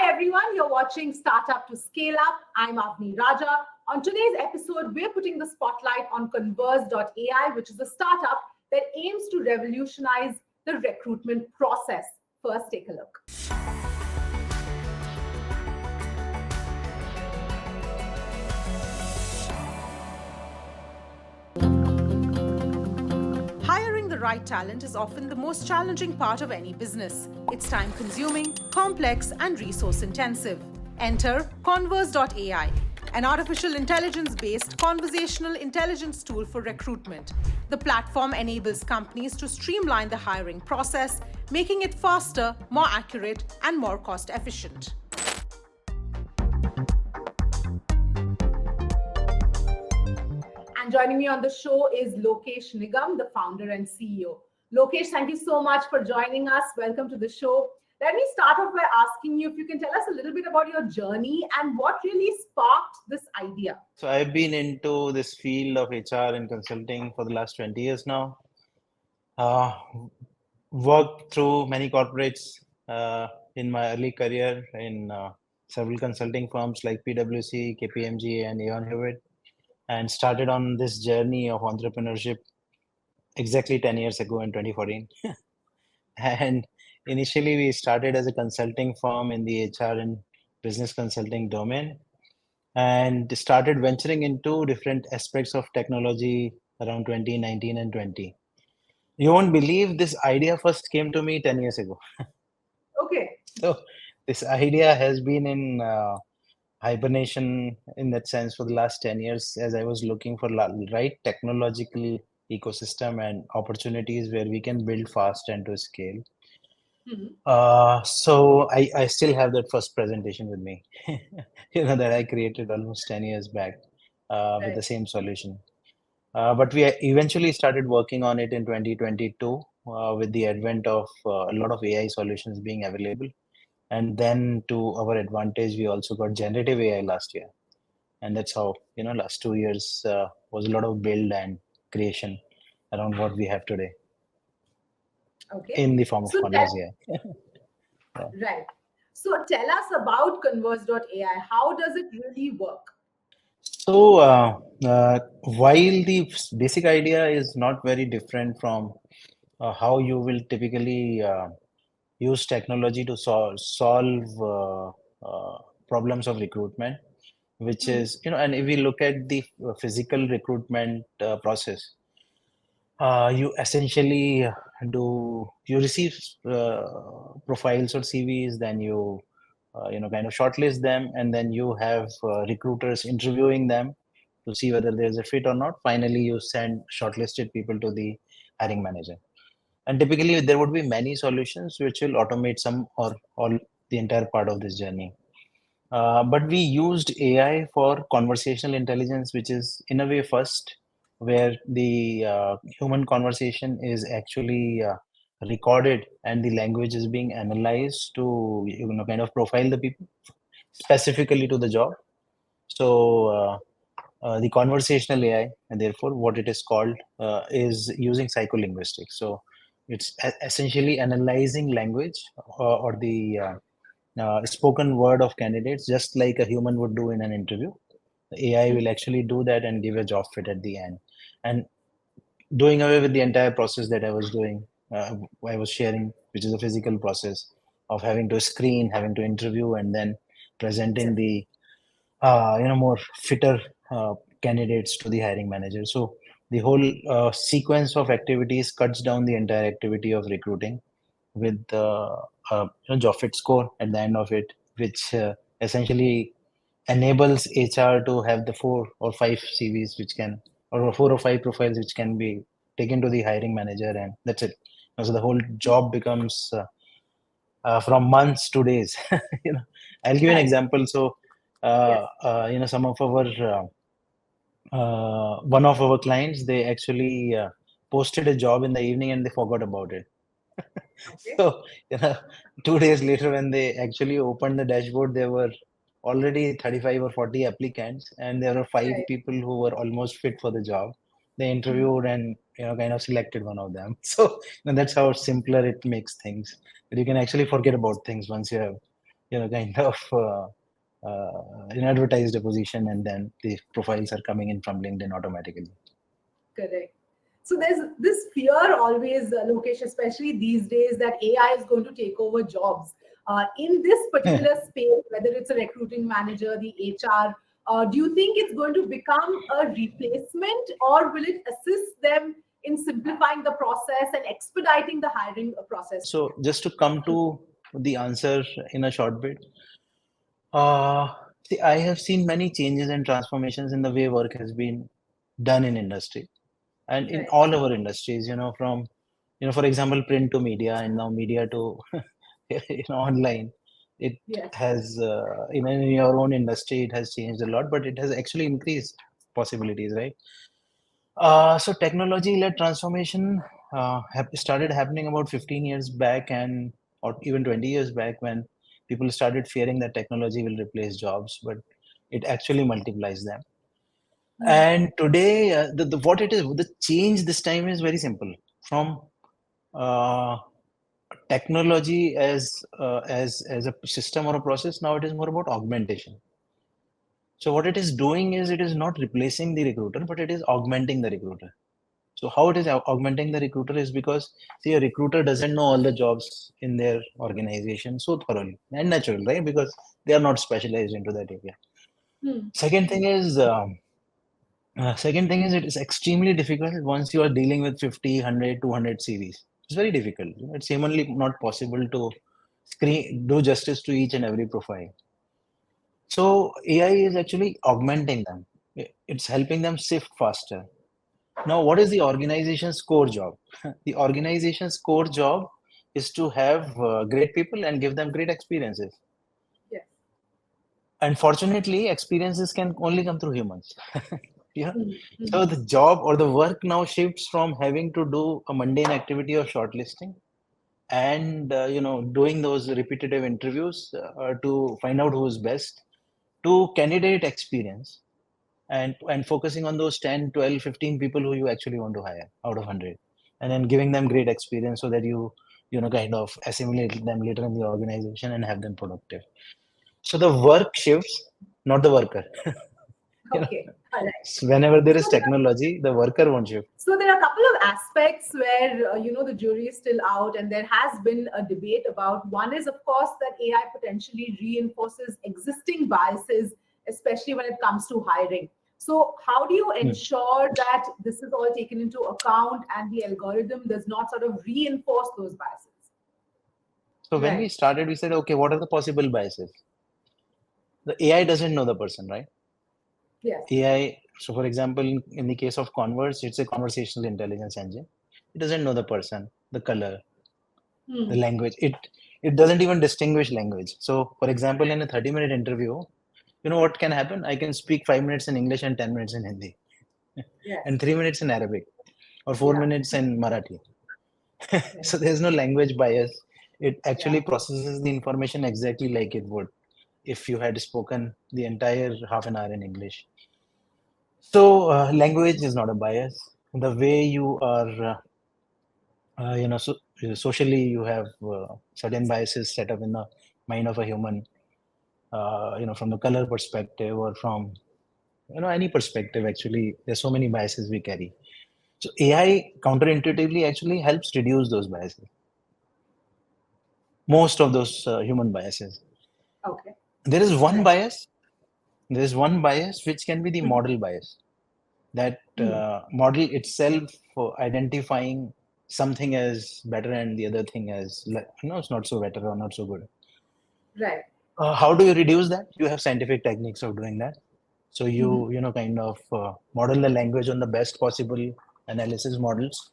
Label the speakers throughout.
Speaker 1: Hi everyone, you're watching Startup To Scale Up. I'm Avni Raja. On today's episode, we're putting the spotlight on Konverz.AI, which is a startup that aims to revolutionize the recruitment process. First, take a look. Hiring the right talent is often the most challenging part of any business. It's time-consuming, complex, and resource-intensive. Enter Konverz.AI, an artificial intelligence-based conversational intelligence tool for recruitment. The platform enables companies to streamline the hiring process, making it faster, more accurate, and more cost-efficient. And joining me on the show is Lokesh Nigam, the founder and CEO. Lokesh, thank you so much for joining us. Welcome to the show. Let me start off by asking you if you can tell us a little bit about your journey and what really sparked this idea.
Speaker 2: So I've been into this field of HR and consulting for the last 20 years now. Worked through many corporates in my early career in several consulting firms like PwC, KPMG, and Aon Hewitt, and started on this journey of entrepreneurship exactly 10 years ago in 2014. And initially, we started as a consulting firm in the HR and business consulting domain and started venturing into different aspects of technology around 2019 and 20. You won't believe this idea first came to me 10 years ago.
Speaker 1: Okay.
Speaker 2: So this idea has been in hibernation in that sense for the last 10 years as I was looking for right technological ecosystem and opportunities where we can build fast and to scale. So I still have that first presentation with me, that I created almost 10 years back with the same solution. But we eventually started working on it in 2022 with the advent of a lot of AI solutions being available. And then to our advantage, we also got generative AI last year. And that's how, last 2 years was a lot of build and creation around what we have today.
Speaker 1: Okay.
Speaker 2: In the form of Konverz.AI.
Speaker 1: Right. So tell us about Konverz.AI. How does it really work?
Speaker 2: So while the basic idea is not very different from how you will typically use technology to solve problems of recruitment, which is, and if we look at the physical recruitment process, you essentially you receive profiles or CVs, then you kind of shortlist them, and then you have recruiters interviewing them to see whether there's a fit or not. Finally, you send shortlisted people to the hiring manager. And typically, there would be many solutions which will automate some or all the entire part of this journey. But we used AI for conversational intelligence, which is in a way first, where the human conversation is actually recorded and the language is being analyzed to kind of profile the people specifically to the job. So the conversational AI, and therefore what it is called, is using psycholinguistics. So it's essentially analyzing language or the spoken word of candidates, just like a human would do in an interview. The AI will actually do that and give a job fit at the end. And doing away with the entire process that I was doing, I was sharing, which is a physical process of having to screen, having to interview, and then presenting the more fitter candidates to the hiring manager. So the whole sequence of activities cuts down the entire activity of recruiting with the job fit score at the end of it, which essentially enables HR to have the 4 or 5 CVs or 4 or 5 profiles which can be taken to the hiring manager, and that's it. So the whole job becomes from months to days. I'll give you an example. So some of our one of our clients, they actually posted a job in the evening and they forgot about it. So 2 days later, when they actually opened the dashboard, there were already 35 or 40 applicants, and there were 5 people who were almost fit for the job. They interviewed and kind of selected one of them. So that's how simpler it makes things. But you can actually forget about things once you have kind of advertised a position, and then the profiles are coming in from LinkedIn automatically.
Speaker 3: Correct. So there's this fear always, Lokesh, especially these days, that AI is going to take over jobs. In this particular space, whether it's a recruiting manager, the HR, do you think it's going to become a replacement, or will it assist them in simplifying the process and expediting the hiring process?
Speaker 2: So just to come to the answer in a short bit, uh, see, I have seen many changes and transformations in the way work has been done in industry and in
Speaker 3: Right.
Speaker 2: all our industries. From for example, print to media, and now media to online. It
Speaker 3: Yes.
Speaker 2: has in your own industry, it has changed a lot, but it has actually increased possibilities, right? So technology-led transformation started happening about 15 years back, and or even 20 years back, when people started fearing that technology will replace jobs, but it actually multiplies them.
Speaker 3: Hmm.
Speaker 2: And today, what it is, the change this time is very simple. From uh, technology as a system or a process, now it is more about augmentation. So what it is doing is, it is not replacing the recruiter, but it is augmenting the recruiter. So how it is augmenting the recruiter is because, see, a recruiter doesn't know all the jobs in their organization so thoroughly, and natural, right? Because they are not specialized into that area.
Speaker 3: Hmm.
Speaker 2: Second thing is, it is extremely difficult once you are dealing with 50, 100, 200 CVs. It's very difficult. It's humanly not possible to do justice to each and every profile. So AI is actually augmenting them. It's helping them sift faster. Now, what is the organization's core job? The organization's core job is to have great people and give them great experiences.
Speaker 3: Yes.
Speaker 2: Unfortunately, experiences can only come through humans. Yeah.
Speaker 3: Hmm. Hmm.
Speaker 2: So the job or the work now shifts from having to do a mundane activity of shortlisting and doing those repetitive interviews to find out who is best, to candidate experience, and focusing on those 10, 12, 15 people who you actually want to hire out of 100, and then giving them great experience so that you kind of assimilate them later in the organization and have them productive. So the work shifts, not the worker. you know
Speaker 3: Okay. All right.
Speaker 2: so whenever there
Speaker 3: So
Speaker 2: is technology, the worker won't shift.
Speaker 3: So there are a couple of aspects where the jury is still out, and there has been a debate about. One is, of course, that AI potentially reinforces existing biases, especially when it comes to hiring. So how do you
Speaker 2: Hmm.
Speaker 3: ensure that this is all taken into account and the algorithm does not sort of reinforce those biases?
Speaker 2: So when we
Speaker 3: Right.
Speaker 2: started, we said, okay, what are the possible biases? The AI doesn't know the person, right?
Speaker 3: Yes.
Speaker 2: AI, so for example, in the case of Converse, it's a conversational intelligence engine. It doesn't know the person, the color, the
Speaker 3: Hmm.
Speaker 2: language. It doesn't even distinguish language. So, for example, in a 30-minute interview, you know what can happen? I can speak 5 minutes in English and 10 minutes in Hindi,
Speaker 3: Yes.
Speaker 2: and 3 minutes in Arabic, or four
Speaker 3: Yeah.
Speaker 2: minutes in Marathi.
Speaker 3: Right.
Speaker 2: So there's no language bias. It
Speaker 3: Yeah.
Speaker 2: actually processes the information exactly like it would if you had spoken the entire half an hour in English. So language is not a bias. The way you are, socially, you have certain biases set up in the mind of a human. From the color perspective, or from any perspective. Actually, there's so many biases we carry. So AI counterintuitively actually helps reduce those biases, most of those human biases.
Speaker 3: Okay.
Speaker 2: There is one
Speaker 3: Right.
Speaker 2: bias. There is one bias which can be the
Speaker 3: Hmm.
Speaker 2: model bias. That
Speaker 3: Hmm.
Speaker 2: model itself for identifying something as better and the other thing as it's not so better or not so good.
Speaker 3: Right.
Speaker 2: How do you reduce that? You have scientific techniques of doing that. So
Speaker 3: Hmm.
Speaker 2: you kind of model the language on the best possible analysis models.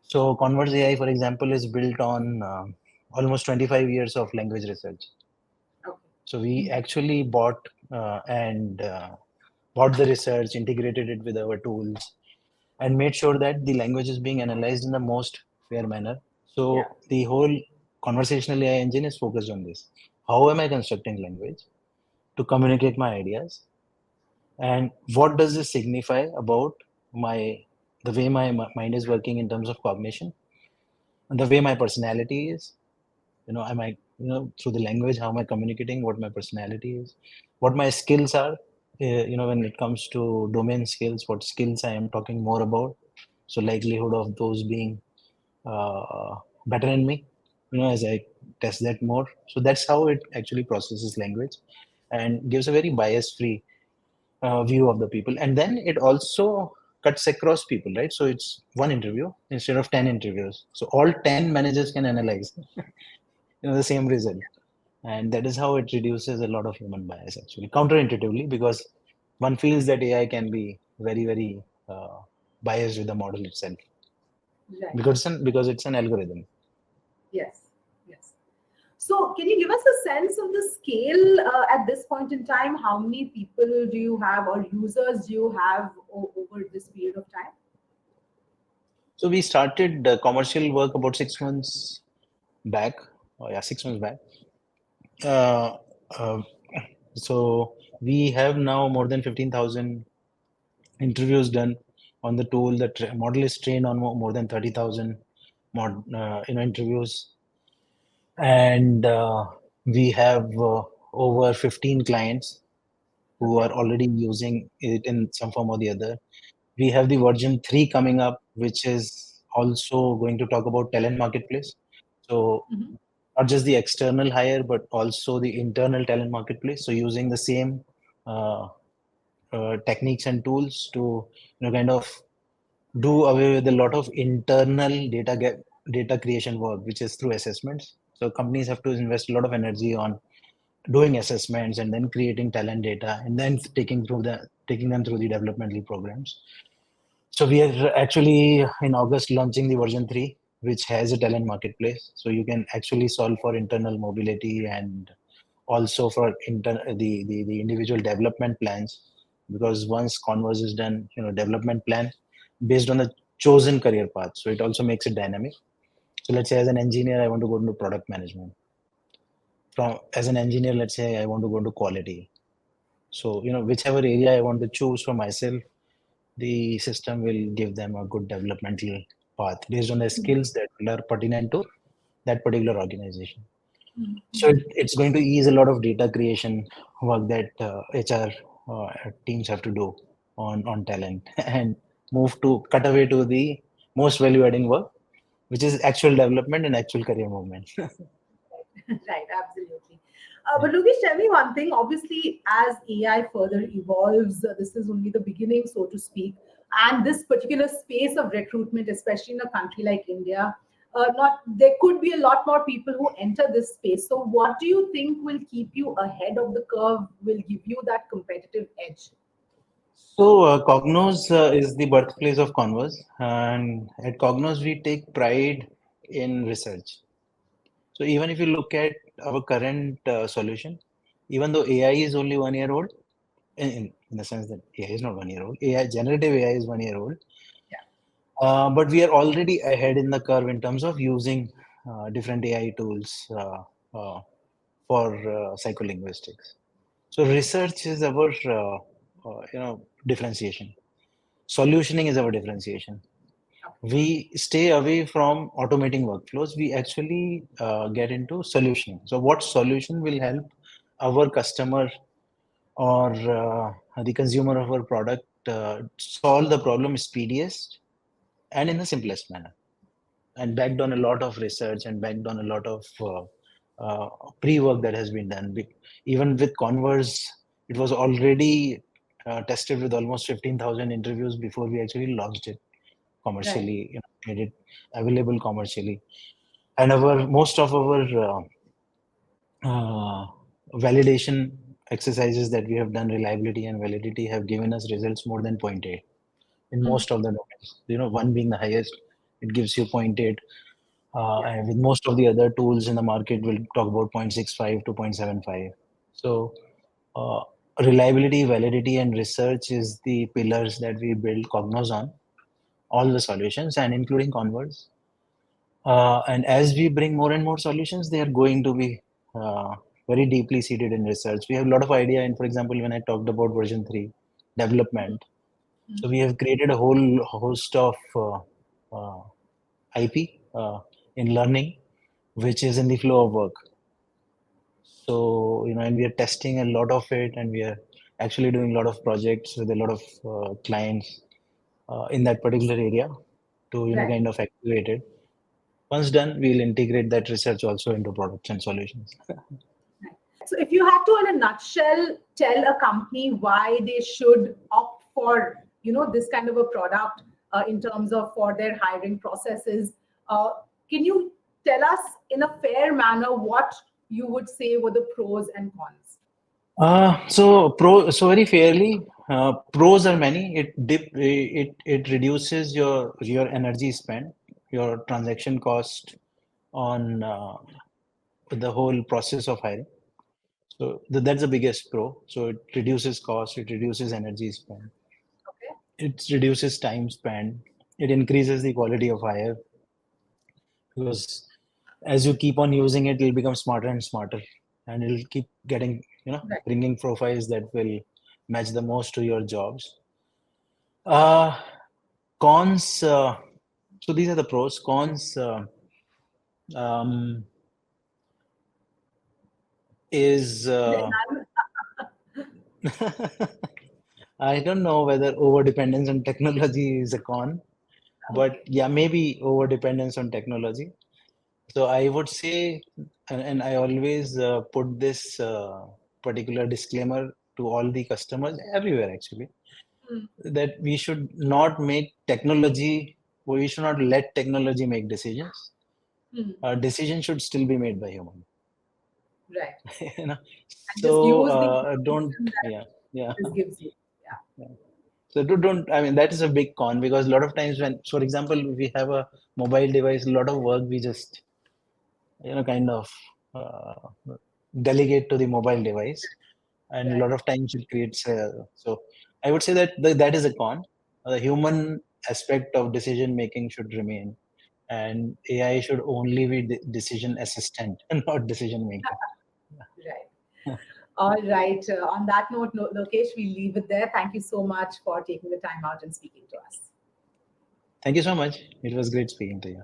Speaker 2: So Converz.AI, for example, is built on almost 25 years of language research.
Speaker 3: Okay.
Speaker 2: So we
Speaker 3: Hmm.
Speaker 2: actually and bought the research, integrated it with our tools, and made sure that the language is being analyzed in the most fair manner.
Speaker 3: Yeah.
Speaker 2: So the whole conversational AI engine is focused on this. How am I constructing language to communicate my ideas, and what does this signify about my the way my mind is working in terms of cognition, and the way my personality is? Am I through the language, how am I communicating, what my personality is, what my skills are, when it comes to domain skills, what skills I am talking more about. So likelihood of those being better in me, as I test that more. So that's how it actually processes language and gives a very bias-free view of the people. And then it also cuts across people, right? So it's one interview instead of 10 interviews. So all 10 managers can analyze, the same result. And that is how it reduces a lot of human bias, actually, counterintuitively, because one feels that AI can be very, very biased with the model itself
Speaker 3: Right.
Speaker 2: because it's an algorithm.
Speaker 3: Yes. Yes. So, can you give us a sense of the scale at this point in time? How many people do you have or users do you have over this period of time?
Speaker 2: So we started commercial work about 6 months back. Oh, yeah, 6 months back. Uh, uh, so we have now more than 15,000 interviews done on the tool. The model is trained on more than 30,000 interviews, and we have over 15 clients who
Speaker 3: Okay.
Speaker 2: are already using it in some form or the other. We have the version 3 coming up, which is also going to talk about talent marketplace. So
Speaker 3: Mhm.
Speaker 2: not just the external hire, but also the internal talent marketplace. So using the same uh, techniques and tools to kind of do away with a lot of internal data creation work, which is through assessments. So companies have to invest a lot of energy on doing assessments and then creating talent data and then taking them through the developmental programs. So we are actually in August launching the version 3, which has a talent marketplace. So you can actually solve for internal mobility and also for the individual development plans. Because once Converse is done, development plan based on the chosen career path. So it also makes it dynamic. So let's say as an engineer, I want to go into product management. As an engineer, let's say I want to go into quality. So, whichever area I want to choose for myself, the system will give them a good developmental path based on the skills that are pertinent to that particular organization. So it's going to ease a lot of data creation work that HR teams have to do on talent and move to cut away to the most value adding work, which is actual development and actual career movement.
Speaker 3: Right, absolutely.
Speaker 2: Yeah.
Speaker 3: But Lokesh, tell me one thing. Obviously, as AI further evolves, this is only the beginning, so to speak. And this particular space of recruitment, especially in a country like India, not there could be a lot more people who enter this space. So, what do you think will keep you ahead of the curve? Will give you that competitive edge?
Speaker 2: So Cognos is the birthplace of Converse, and at Cognos we take pride in research. So even if you look at our current solution, even though AI is only 1 year old, in the sense that AI is not 1 year old, AI generative AI is 1 year old,
Speaker 3: Yeah.
Speaker 2: but we are already ahead in the curve in terms of using different AI tools for psycholinguistics. So research is our differentiation. Solutioning is our differentiation. We stay away from automating workflows. We actually get into solutioning. So what solution will help our customer or the consumer of our product solve the problem speediest and in the simplest manner, and backed on a lot of research and backed on a lot of pre-work that has been done. Even with Converse, it was already tested with almost 15,000 interviews before we actually launched it
Speaker 3: Right.
Speaker 2: commercially, made it available commercially. And our most of our uh, validation exercises that we have done, reliability and validity, have given us results more than zero point 0.8 in
Speaker 3: Mhm.
Speaker 2: most of the domains. One being the highest, it gives you zero point 0.8.
Speaker 3: Yeah.
Speaker 2: And with most of the other tools in the market, we'll talk about 0.65 to 0.75. So uh, reliability, validity, and research is the pillars that we build Cognos on, all the solutions, and including Converse. And as we bring more and more solutions, they are going to be very deeply seated in research. We have a lot of idea. And for example, when I talked about version 3 development, so we have created a whole host of IP in learning, which is in the flow of work. So, and we are testing a lot of it, and we are actually doing a lot of projects with a lot of clients in that particular area to,
Speaker 3: Right.
Speaker 2: kind of activate it. Once done, we'll integrate that research also into products and solutions.
Speaker 3: So if you had to, in a nutshell, tell a company why they should opt for, this kind of a product in terms of for their hiring processes, can you tell us in a fair manner what you would say were the pros and cons?
Speaker 2: So very fairly, pros are many. It reduces your energy spent, your transaction cost on the whole process of hiring. So that's the biggest pro. So it reduces cost, it reduces energy spent,
Speaker 3: Okay.
Speaker 2: it reduces time spent, it increases the quality of hire, because as you keep on using it, it'll become smarter and smarter, and it'll keep getting,
Speaker 3: Right.
Speaker 2: bringing profiles that will match the most to your jobs. Uh, Cons. So these are the pros. Cons um, is I don't know whether over dependence on technology is a con, but
Speaker 3: Okay.
Speaker 2: yeah, maybe over dependence on technology. So I would say, and I always put this particular disclaimer to all the customers everywhere actually,
Speaker 3: Hmm.
Speaker 2: that we should not make technology, we should not let technology make decisions.
Speaker 3: Hmm.
Speaker 2: Decision should still be made by human.
Speaker 3: Right.
Speaker 2: You know,
Speaker 3: And just
Speaker 2: so
Speaker 3: use the
Speaker 2: don't,
Speaker 3: information that
Speaker 2: yeah, yeah.
Speaker 3: this gives you. Yeah.
Speaker 2: Yeah. So don't, I mean, that is a big con, because a lot of times when, for example, we have a mobile device, a lot of work we just, kind of delegate to the mobile device, and a
Speaker 3: Right.
Speaker 2: lot of times it creates. So I would say that that is a con. The human aspect of decision making should remain, and AI should only be decision assistant and not decision maker.
Speaker 3: Right. All right. On that note, Lokesh, we leave it there. Thank you so much for taking the time out and speaking to us.
Speaker 2: Thank you so much. It was great speaking to you.